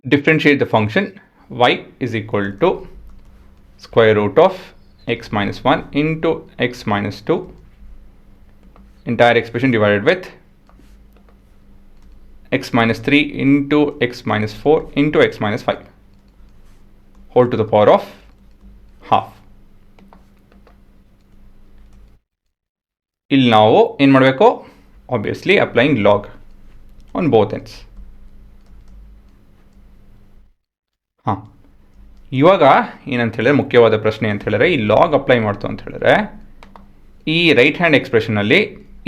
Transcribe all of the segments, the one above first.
differentiate the function y is equal to square root of x minus 1 into x minus 2 entire expression divided with x minus 3 into x minus 4 into x minus 5 whole to the power of half. ಇಲ್ಲಿ ನಾವು ಏನು ಮಾಡಬೇಕು, obviously applying log on both ends. ಇವಾಗ ಏನಂತ ಹೇಳಿದ್ರೆ ಮುಖ್ಯವಾದ ಪ್ರಶ್ನೆ ಅಂತ ಹೇಳಿದ್ರೆ ಈ ಲಾಗ್ ಅಪ್ಲೈ ಮಾಡ್ತು ಅಂತ ಹೇಳಿದ್ರೆ ಈ ರೈಟ್ ಹ್ಯಾಂಡ್ ಎಕ್ಸ್ಪ್ರೆಷನಲ್ಲಿ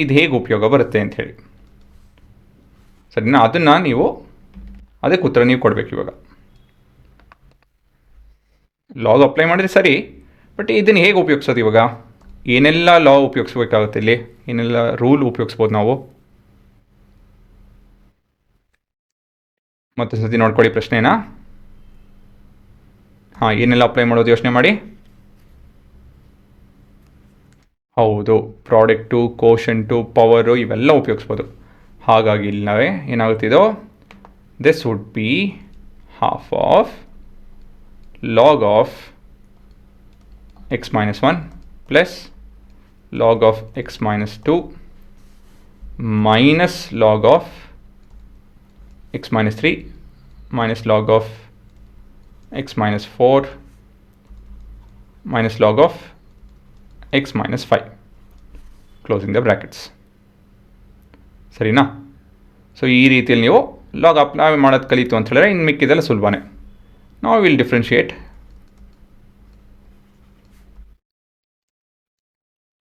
ಇದು ಹೇಗೆ ಉಪಯೋಗ ಬರುತ್ತೆ ಅಂತ ಹೇಳಿ. ಸರಿನಾ? ಅದನ್ನು ನೀವು ಅದಕ್ಕೆ ಉತ್ತರ ನೀವು ಕೊಡಬೇಕು. ಇವಾಗ ಲಾಗ್ ಅಪ್ಲೈ ಮಾಡಿದ್ರೆ ಸರಿ, ಬಟ್ ಇದನ್ನು ಹೇಗೆ ಉಪಯೋಗಿಸೋದು? ಇವಾಗ ಏನೆಲ್ಲ ಲಾ ಉಪಯೋಗಿಸ್ಬೇಕಾಗುತ್ತೆ, ಇಲ್ಲಿ ಏನೆಲ್ಲ ರೂಲ್ ಉಪಯೋಗಿಸ್ಬೋದು ನಾವು? ಮತ್ತೆ ಸತಿ ನೋಡ್ಕೊಳ್ಳಿ ಪ್ರಶ್ನೆನಾ. ಏನೆಲ್ಲ ಅಪ್ಲೈ ಮಾಡೋದು ಯೋಚನೆ ಮಾಡಿ. ಹೌದು, ಪ್ರಾಡಕ್ಟು, ಕೋಶಂಟು, ಪವರು ಇವೆಲ್ಲ ಉಪಯೋಗಿಸ್ಬೋದು. ಹಾಗಾಗಿ ಇಲ್ಲವೇ ಏನಾಗುತ್ತಿದೋ, this would be half of log of X minus 1 plus log of X minus 2 minus log of X minus 3 minus log of x minus 4 minus log of x minus 5 closing the brackets. ಸರಿನಾ? So ಈ ರೀತಿಯಲ್ಲಿ ನೀವು log apply ಮಾಡೋದು ಕಲಿತು ಅಂತ ಹೇಳಿದ್ರೆ ಇನ್ನು ಮಿಕ್ಕಿದೆಲ್ಲ ಸುಲಭನೇ. ನಾವು will differentiate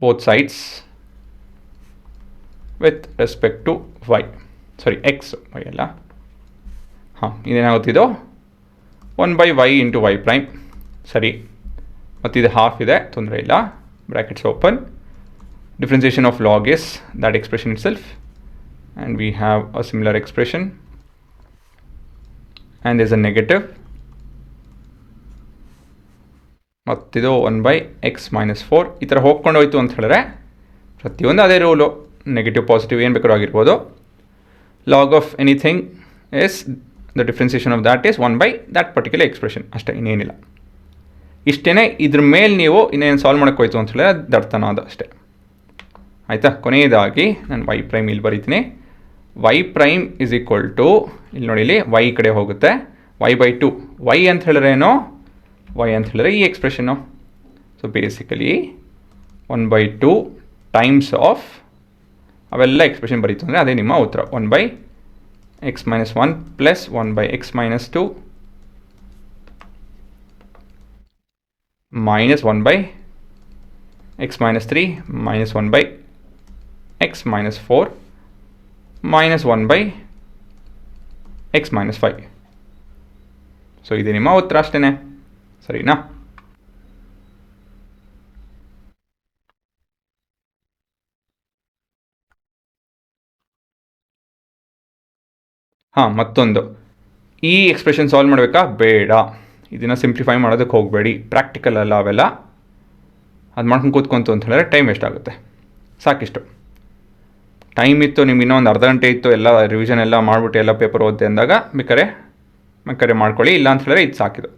both sides with respect to y, sorry x, y ಅಲ್ಲ. ಇದೇನಾಗುತ್ತಿದೋ 1 by y into y prime. ಸರಿ, ಮತ್ತು ಇದು ಹಾಫ್ ಇದೆ, ತೊಂದರೆ ಇಲ್ಲ, brackets open. Differentiation of log is that expression itself, and we have a similar expression, and there's a negative, ಮತ್ತಿದು 1 by x minus 4 ಈ ಥರ ಹೋಗ್ಕೊಂಡು ಹೋಯ್ತು ಅಂತ ಹೇಳಿದ್ರೆ ಪ್ರತಿಯೊಂದು ಅದೇ ರೂಲು, ನೆಗೆಟಿವ್ ಪಾಸಿಟಿವ್ ಏನು ಬೇಕಾದ್ರೂ ಆಗಿರ್ಬೋದು. Log of anything is the differentiation of that is 1 by that particular expression ಅಷ್ಟೇ, ಇನ್ನೇನಿಲ್ಲ. ಇಷ್ಟೇ, ಇದ್ರ ಮೇಲೆ ನೀವು ಇನ್ನೇನು ಸಾಲ್ವ್ ಮಾಡೋಕ್ಕೆ ಹೋಯ್ತು ಅಂತ ಹೇಳಿದ್ರೆ ದಡ್ತನ ಅದು ಅಷ್ಟೇ. ಆಯಿತಾ? ಕೊನೆಯದಾಗಿ ನಾನು y ಪ್ರೈಮ್ ಇಲ್ಲಿ ಬರೀತೀನಿ. y prime is equal to, ಇಲ್ಲಿ ನೋಡಿ, ಇಲ್ಲಿ y ಕಡೆ ಹೋಗುತ್ತೆ, y by 2. y ಅಂತ ಹೇಳಿದ್ರೆ ಏನೋ, y ಅಂತ ಹೇಳಿದ್ರೆ ಈ expression. So basically 1 by 2 times of ಅವೆಲ್ಲ ಎಕ್ಸ್ಪ್ರೆಷನ್ ಬರೀತು ಅಂದರೆ ಅದೇ ನಿಮ್ಮ ಉತ್ತರ. 1 by x minus 1 plus 1 by x minus 2 minus 1 by x minus 3 minus 1 by x minus 4 minus 1 by x minus 5. So ಇದು ನಿಮ್ಮ ಉತ್ತರ ಅಷ್ಟೇ. ಸರಿನಾ? ಮತ್ತೊಂದು, ಈ ಎಕ್ಸ್ಪ್ರೆಷನ್ ಸಾಲ್ವ್ ಮಾಡಬೇಕಾ? ಬೇಡ, ಇದನ್ನು ಸಿಂಪ್ಲಿಫೈ ಮಾಡೋದಕ್ಕೆ ಹೋಗಬೇಡಿ. ಪ್ರಾಕ್ಟಿಕಲ್ ಅಲ್ಲ ಅವೆಲ್ಲ, ಅದು ಮಾಡ್ಕೊಂಡು ಕೂತ್ಕೊಂತು ಅಂತ ಹೇಳಿದ್ರೆ ಟೈಮ್ ವೇಸ್ಟ್ ಆಗುತ್ತೆ. ಸಾಕಿಷ್ಟು ಟೈಮ್ ಇತ್ತು, ನಿಮ್ಗೆ ಇನ್ನೂ ಒಂದು ಅರ್ಧ ಗಂಟೆ ಇತ್ತು, ಎಲ್ಲ ರಿವಿಷನ್ ಎಲ್ಲ ಮಾಡಿಬಿಟ್ಟು ಎಲ್ಲ ಪೇಪರ್ ಓದಿದೆ ಅಂದಾಗ ಬೇಕಾರೆ ಮಾಡ್ಕೊಳ್ಳಿ, ಇಲ್ಲ ಅಂತ ಹೇಳಿದ್ರೆ ಇದು ಸಾಕಿದು.